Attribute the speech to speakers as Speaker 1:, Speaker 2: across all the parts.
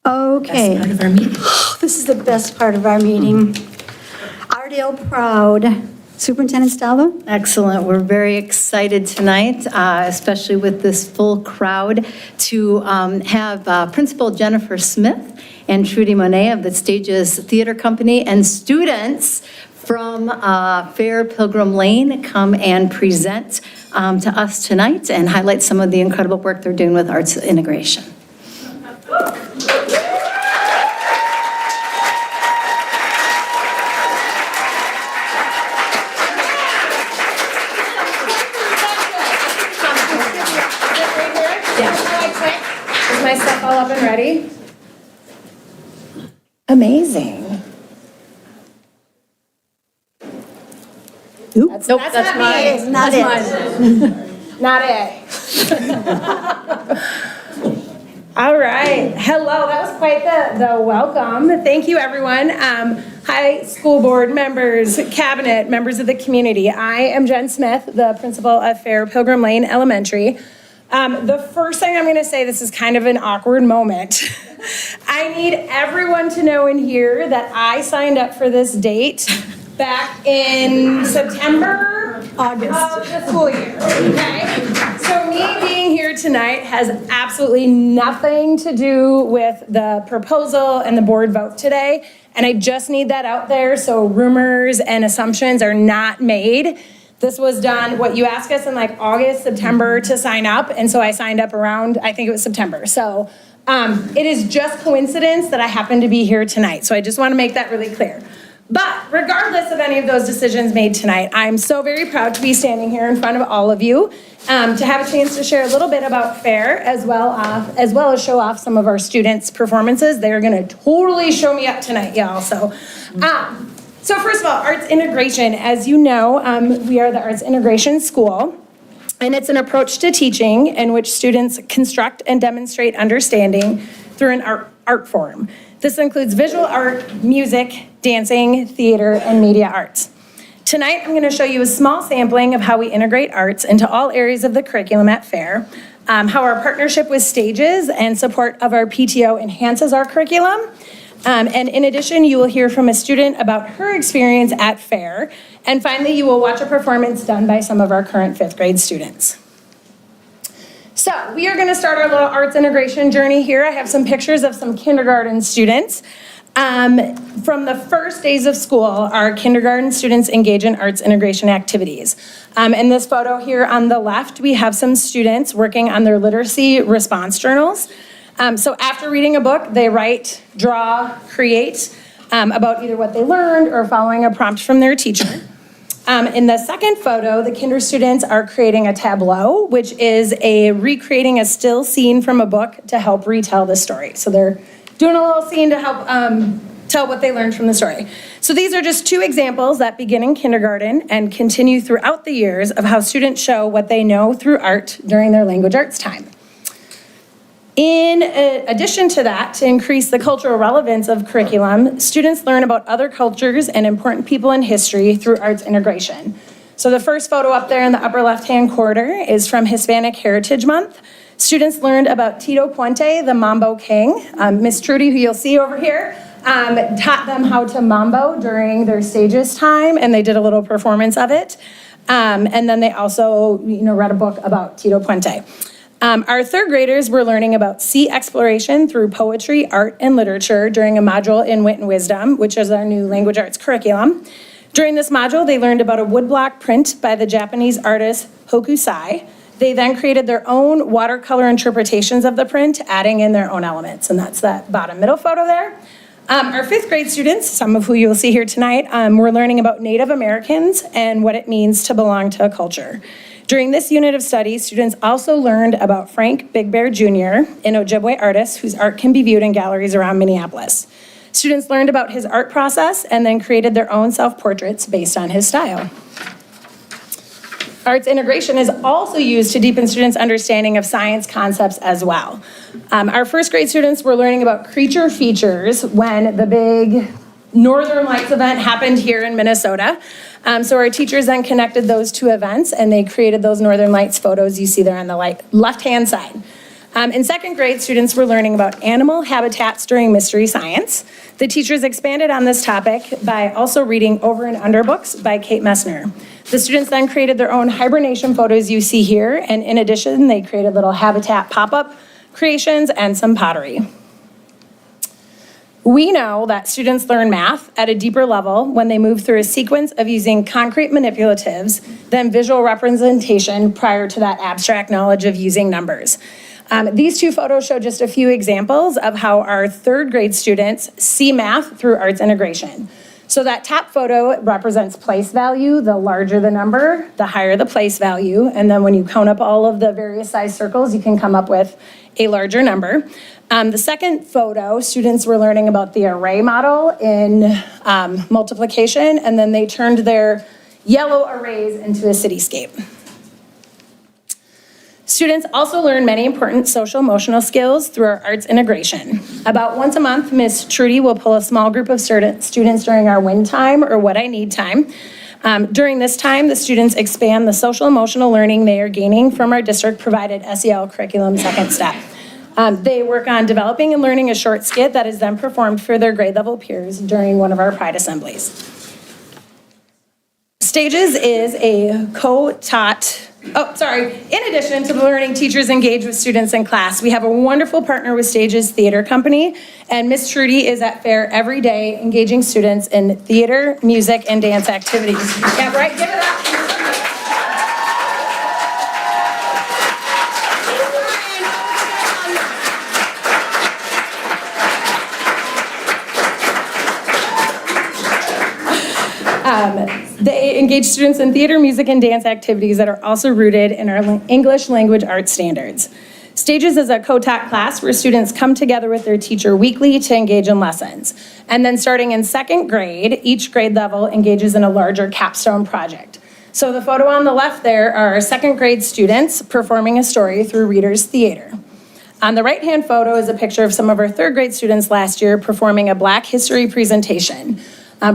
Speaker 1: Okay.
Speaker 2: Best part of our meeting.
Speaker 1: This is the best part of our meeting. Rdale Proud. Superintendent Stalvo?
Speaker 3: Excellent. We're very excited tonight, especially with this full crowd, to have Principal Jennifer Smith and Trudy Monet of the Stages Theater Company and students from Fair Pilgrim Lane come and present to us tonight and highlight some of the incredible work they're doing with arts integration.
Speaker 4: My stuff all up and ready? Amazing.
Speaker 1: Nope.
Speaker 4: Nope, that's mine.
Speaker 1: Not it.
Speaker 4: Not it. All right. Hello. That was quite the welcome. Thank you, everyone. Hi, school board members, cabinet, members of the community. I am Jen Smith, the principal of Fair Pilgrim Lane Elementary. The first thing I'm going to say, this is kind of an awkward moment. I need everyone to know in here that I signed up for this date back in September, August of the school year, okay? So me being here tonight has absolutely nothing to do with the proposal and the board vote today, and I just need that out there so rumors and assumptions are not made. This was done, what you asked us in like August, September to sign up, and so I signed up around, I think it was September. So it is just coincidence that I happen to be here tonight, so I just want to make that really clear. But regardless of any of those decisions made tonight, I'm so very proud to be standing here in front of all of you to have a chance to share a little bit about FAIR as well as show off some of our students' performances. They're going to totally show me up tonight, y'all. So first of all, arts integration. As you know, we are the Arts Integration School, and it's an approach to teaching in which students construct and demonstrate understanding through an art form. This includes visual art, music, dancing, theater, and media arts. Tonight, I'm going to show you a small sampling of how we integrate arts into all areas of the curriculum at FAIR, how our partnership with Stages and support of our PTO enhances our curriculum. And in addition, you will hear from a student about her experience at FAIR. And finally, you will watch a performance done by some of our current 5th grade students. So we are going to start our little arts integration journey here. I have some pictures of some kindergarten students. From the first days of school, our kindergarten students engage in arts integration activities. In this photo here on the left, we have some students working on their literacy response journals. So after reading a book, they write, draw, create about either what they learned or following a prompt from their teacher. In the second photo, the kinder students are creating a tableau, which is recreating a still scene from a book to help retell the story. So they're doing a little scene to help tell what they learned from the story. So these are just 2 examples that begin in kindergarten and continue throughout the years of how students show what they know through art during their language arts time. In addition to that, to increase the cultural relevance of curriculum, students learn about other cultures and important people in history through arts integration. So the first photo up there in the upper left-hand corner is from Hispanic Heritage Month. Students learned about Tito Puente, the Mambo King. Miss Trudy, who you'll see over here, taught them how to mambo during their Stages time, and they did a little performance of it. And then they also, read a book about Tito Puente. Our 3rd graders were learning about sea exploration through poetry, art, and literature during a module in Wit and Wisdom, which is our new language arts curriculum. During this module, they learned about a woodblock print by the Japanese artist Hokusai. They then created their own watercolor interpretations of the print, adding in their own elements, and that's that bottom middle photo there. Our 5th grade students, some of who you will see here tonight, were learning about Native Americans and what it means to belong to a culture. During this unit of study, students also learned about Frank Big Bear Jr., an Ojibwe artist whose art can be viewed in galleries around Minneapolis. Students learned about his art process and then created their own self-portraits based on his style. Arts integration is also used to deepen students' understanding of science concepts as well. Our 1st grade students were learning about creature features when the big Northern Lights event happened here in Minnesota. So our teachers then connected those 2 events and they created those Northern Lights photos you see there on the left-hand side. In second grade, students were learning about animal habitats during Mystery Science. The teachers expanded on this topic by also reading Over and Under books by Kate Messner. The students then created their own hibernation photos you see here, and in addition, they created little habitat pop-up creations and some pottery. We know that students learn math at a deeper level when they move through a sequence of using concrete manipulatives than visual representation prior to that abstract knowledge of using numbers. These two photos show just a few examples of how our third grade students see math through arts integration. So that top photo represents place value. The larger the number, the higher the place value. And then when you count up all of the various size circles, you can come up with a larger number. The second photo, students were learning about the array model in multiplication, and then they turned their yellow arrays into a cityscape. Students also learn many important social emotional skills through our arts integration. About once a month, Ms. Trudy will pull a small group of students during our win time or what I need time. During this time, the students expand the social emotional learning they are gaining from our district-provided SEL curriculum second step. They work on developing and learning a short skit that is then performed for their grade level peers during one of our Pride assemblies. Stages is a co-taught, in addition to the learning teachers engage with students in class, we have a wonderful partner with Stages Theater Company, and Miss Trudy is at fair every day engaging students in theater, music, and dance activities. Yeah, right, give it up. They engage students in theater, music, and dance activities that are also rooted in our English language arts standards. Stages is a co-taught class where students come together with their teacher weekly to engage in lessons. And then starting in second grade, each grade level engages in a larger capstone project. So the photo on the left there are second grade students performing a story through Reader's Theater. On the right-hand photo is a picture of some of our third grade students last year performing a Black history presentation.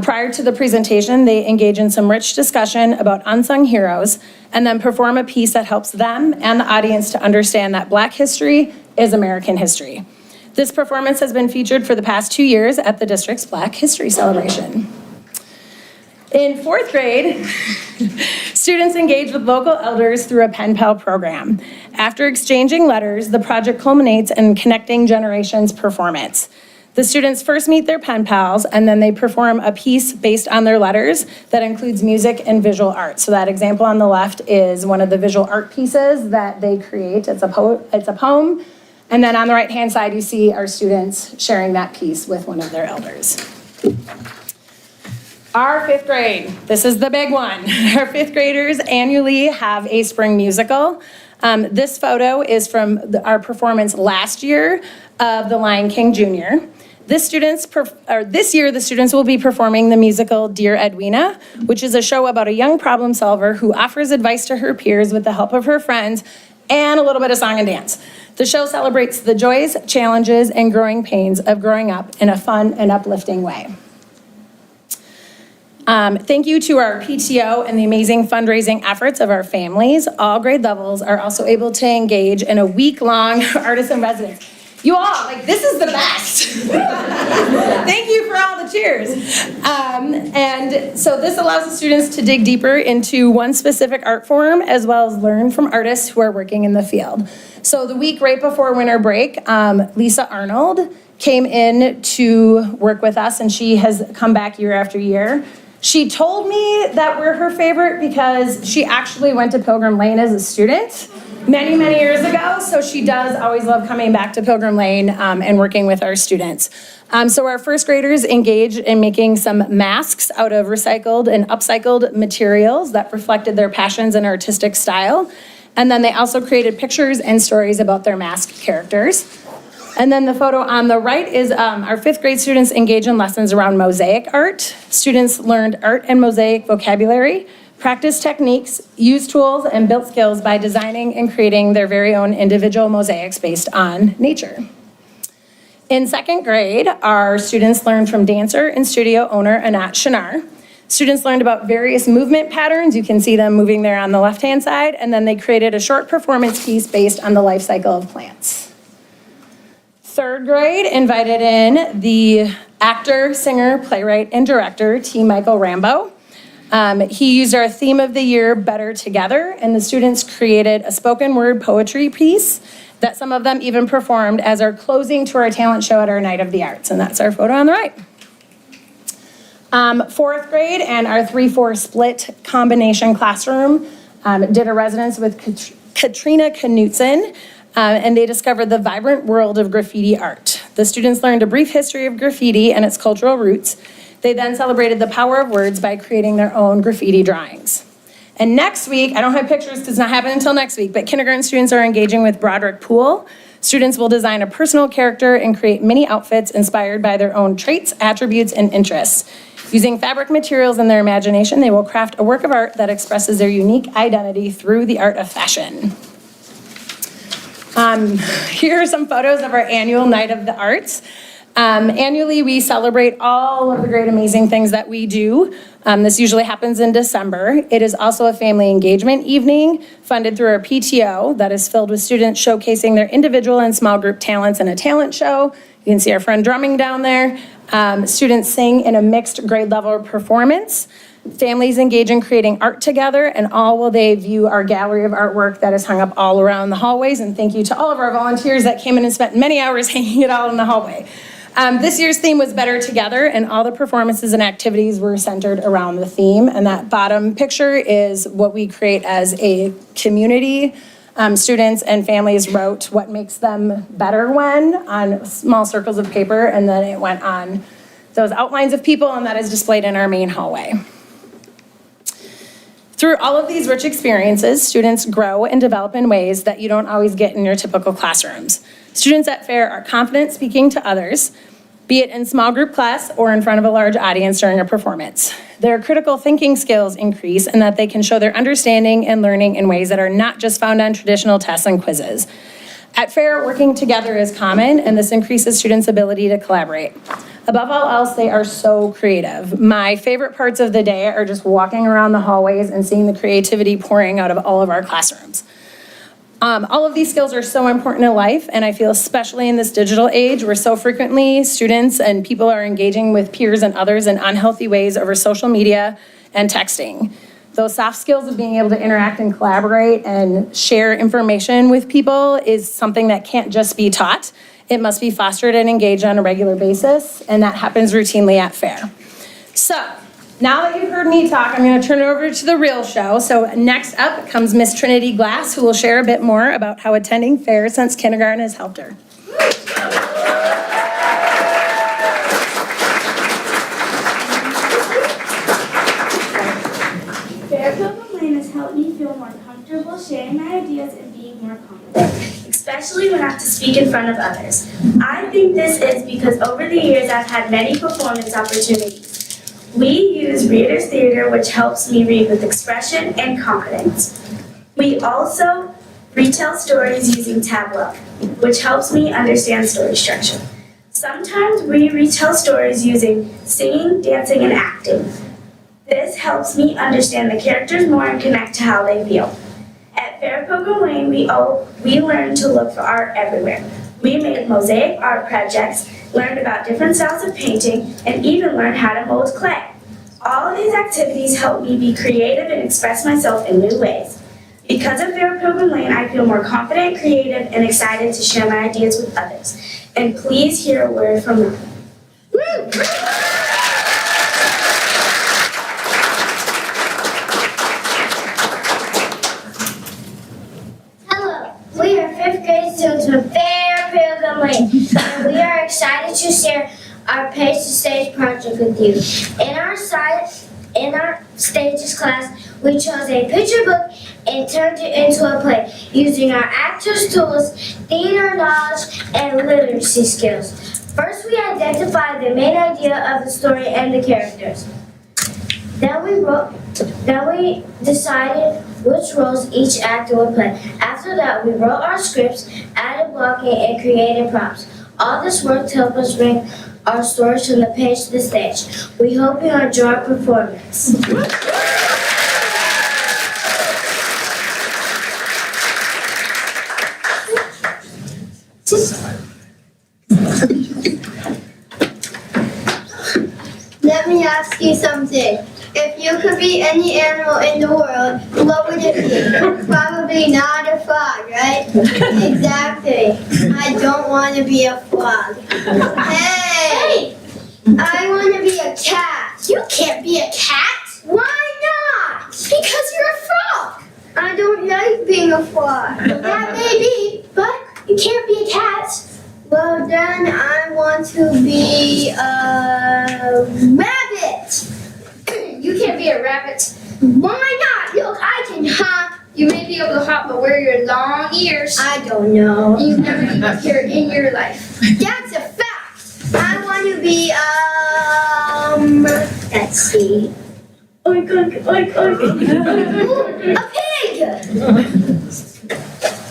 Speaker 4: Prior to the presentation, they engage in some rich discussion about unsung heroes and then perform a piece that helps them and the audience to understand that Black history is American history. This performance has been featured for the past 2 years at the district's Black History Celebration. In fourth grade, students engage with local elders through a pen pal program. After exchanging letters, the project culminates in Connecting Generations performance. The students first meet their pen pals, and then they perform a piece based on their letters that includes music and visual art. So that example on the left is one of the visual art pieces that they create. It's a poem. And then on the right-hand side, you see our students sharing that piece with one of their elders. Our fifth grade, this is the big one. Our fifth graders annually have a spring musical. This photo is from our performance last year of The Lion King Jr. This year, the students will be performing the musical Dear Edwina, which is a show about a young problem solver who offers advice to her peers with the help of her friends and a little bit of song and dance. The show celebrates the joys, challenges, and growing pains of growing up in a fun and uplifting way. Thank you to our PTO and the amazing fundraising efforts of our families. All grade levels are also able to engage in a week-long artist in residence. You all, this is the best. Thank you for all the cheers. And so this allows the students to dig deeper into one specific art form as well as learn from artists who are working in the field. So the week right before winter break, Lisa Arnold came in to work with us, and she has come back year after year. She told me that we're her favorite because she actually went to Pilgrim Lane as a student many, many years ago, so she does always love coming back to Pilgrim Lane and working with our students. So our first graders engaged in making some masks out of recycled and upcycled materials that reflected their passions and artistic style. And then they also created pictures and stories about their mask characters. And then the photo on the right is our fifth grade students engage in lessons around mosaic art. Students learned art and mosaic vocabulary, practiced techniques, used tools, and built skills by designing and creating their very own individual mosaics based on nature. In second grade, our students learned from dancer and studio owner Anat Shinar. Students learned about various movement patterns. You can see them moving there on the left-hand side, and then they created a short performance piece based on the life cycle of plants. Third grade invited in the actor, singer, playwright, and director, T. Michael Rambo. He used our theme of the year, Better Together, and the students created a spoken word poetry piece that some of them even performed as our closing to our talent show at our Night of the Arts, and that's our photo on the right. Fourth grade and our 3-4 split combination classroom did a residence with Katrina Knutson, and they discovered the vibrant world of graffiti art. The students learned a brief history of graffiti and its cultural roots. They then celebrated the power of words by creating their own graffiti drawings. And next week, I don't have pictures because it's not happening until next week, but kindergarten students are engaging with Broderick Poole. Students will design a personal character and create mini outfits inspired by their own traits, attributes, and interests. Using fabric materials and their imagination, they will craft a work of art that expresses their unique identity through the art of fashion. Here are some photos of our annual Night of the Arts. Annually, we celebrate all of the great, amazing things that we do. This usually happens in December. It is also a family engagement evening funded through our PTO that is filled with students showcasing their individual and small group talents in a talent show. You can see our friend drumming down there. Students sing in a mixed grade level performance. Families engage in creating art together, and all while they view our gallery of artwork that is hung up all around the hallways. And thank you to all of our volunteers that came in and spent many hours hanging it all in the hallway. This year's theme was Better Together, and all the performances and activities were centered around the theme. And that bottom picture is what we create as a community. Students and families wrote what makes them better when on small circles of paper, and then it went on those outlines of people, and that is displayed in our main hallway. Through all of these rich experiences, students grow and develop in ways that you don't always get in your typical classrooms. Students at FAIR are confident speaking to others, be it in small group class or in front of a large audience during a performance. Their critical thinking skills increase in that they can show their understanding and learning in ways that are not just found on traditional tests and quizzes. At FAIR, working together is common, and this increases students' ability to collaborate. Above all else, they are so creative. My favorite parts of the day are just walking around the hallways and seeing the creativity pouring out of all of our classrooms. All of these skills are so important in life, and I feel especially in this digital age where so frequently students and people are engaging with peers and others in unhealthy ways over social media and texting. Those soft skills of being able to interact and collaborate and share information with people is something that can't just be taught. It must be fostered and engaged on a regular basis, and that happens routinely at FAIR. So, now that you've heard me talk, I'm going to turn it over to the real show. So next up comes Miss Trinity Glass, who will share a bit more about how attending FAIR since kindergarten has helped her.
Speaker 2: FAIR Pilgrim Lane has helped me feel more comfortable sharing my ideas and being more confident, especially when I have to speak in front of others. I think this is because over the years I've had many performance opportunities. We use Reader's Theater, which helps me read with expression and confidence. We also retell stories using Tableau, which helps me understand story structure. Sometimes we retell stories using singing, dancing, and acting. This helps me understand the characters more and connect to how they feel. At FAIR Pilgrim Lane, we learned to look for art everywhere. We made mosaic art projects, learned about different styles of painting, and even learned how to mold clay. All of these activities help me be creative and express myself in new ways. Because of FAIR Pilgrim Lane, I feel more confident, creative, and excited to share my ideas with others. And please hear a word from them.
Speaker 5: Hello, we are 5th grade students with FAIR Pilgrim Lane, and we are excited to share our Page to Stage project with you. In our stages class, we chose a picture book and turned it into a play using our actors' tools, theater knowledge, and literacy skills. First, we identified the main idea of the story and the characters. Then we decided which roles each actor would play. After that, we wrote our scripts, added blocking, and created prompts. All this work to help us bring our stories from the page to the stage. We hope you enjoy our performance. ask you something. If you could be any animal in the world, what would it be? Probably not a frog, right? Exactly. I don't want to be a frog. Hey! I want to be a cat. You can't be a cat. Why not? Because you're a frog. I don't like being a frog. That may be, but you can't be a cat. Well, then I want to be a rabbit. You can't be a rabbit. Why not? Look, I can hop. You may be able to hop, but wear your long ears. I don't know. You've never been up here in your life. That's a fact. I want to be, let's see. Oink, oink, oink, oink. Ooh, a pig!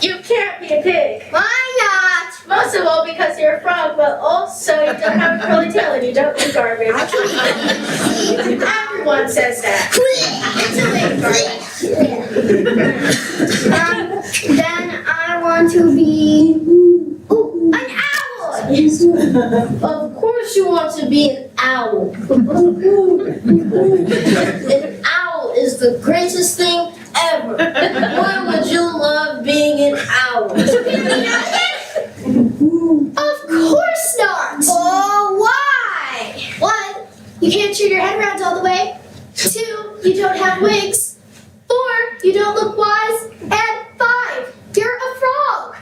Speaker 5: You can't be a pig. Why not? Most of all because you're a frog, but also you don't have a curly tail and you don't eat garbage. Everyone says that. Then I want to be an owl. Of course you want to be an owl. An owl is the greatest thing ever. Why would you love being an owl? To be an owl? Of course not! Oh, why? 1, you can't turn your head around all the way. 2, you don't have wings. 4, you don't look wise. And 5, you're a frog.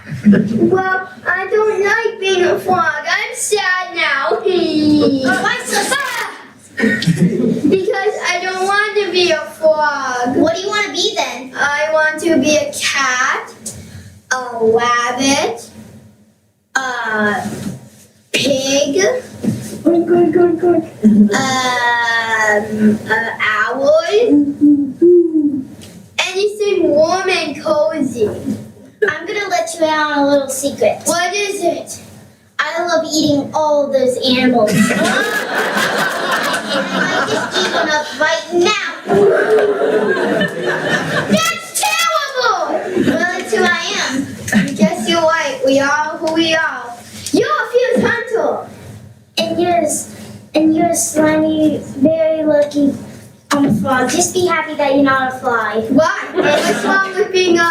Speaker 5: Well, I don't like being a frog. I'm sad now. Why so sad? Because I don't want to be a frog. What do you want to be then? I want to be a cat, a rabbit, a pig, an owl, anything warm and cozy. I'm gonna let you in on a little secret. What is it? I love eating all those animals. I just eat one up right now. That's terrible! Well, that's who I am. Guess you're right. We are who we are. You're a fierce hunter. And you're slimy, very lucky frog. Just be happy that you're not a fly. Why? What's wrong with being a...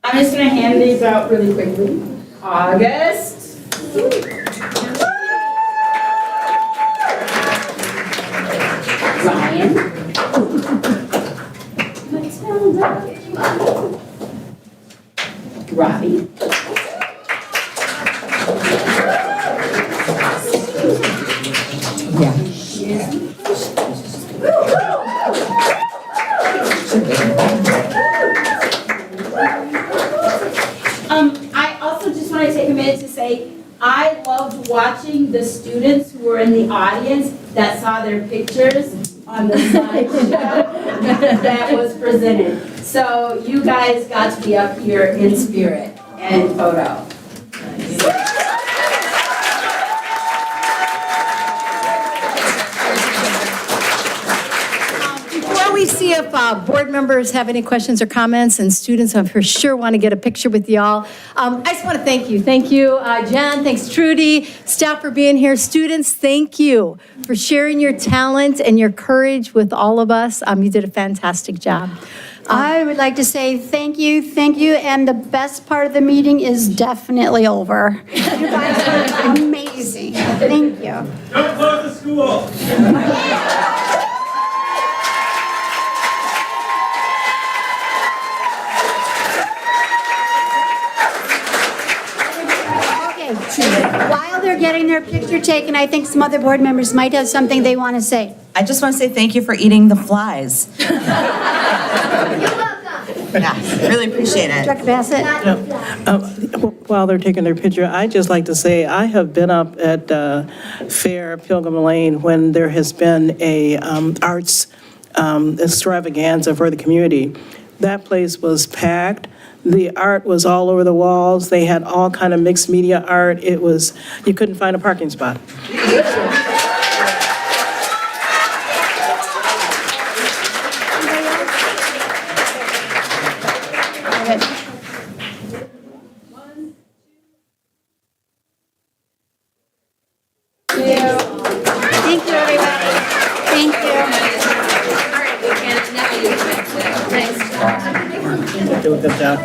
Speaker 6: I'm just going to hand these out really quickly. August. Ryan. Matilda. Robbie. I also just want to take a minute to say I loved watching the students who were in the audience that saw their pictures on the slideshow that was presented. So you guys got to be up here in spirit and in photo.
Speaker 3: Before we see if board members have any questions or comments, and students, I'm for sure want to get a picture with y'all. I just want to thank you. Thank you, Jen. Thanks, Trudy. Staff for being here. Students, thank you for sharing your talent and your courage with all of us. You did a fantastic job.
Speaker 1: I would like to say thank you, and the best part of the meeting is definitely over. You guys are amazing. Thank you.
Speaker 7: Don't close the school.
Speaker 1: While they're getting their picture taken, I think some other board members might have something they want to say.
Speaker 8: I just want to say thank you for eating the flies.
Speaker 5: You're welcome.
Speaker 8: Yeah, really appreciate it.
Speaker 1: Director Bassett?
Speaker 9: While they're taking their picture, I'd just like to say, I have been up at Fair Pilgrim Lane when there has been a arts extravaganza for the community. That place was packed. The art was all over the walls. They had all kind of mixed media art. It was, you couldn't find a parking spot.
Speaker 1: Thank you, everybody. Thank you.
Speaker 9: Do a good job.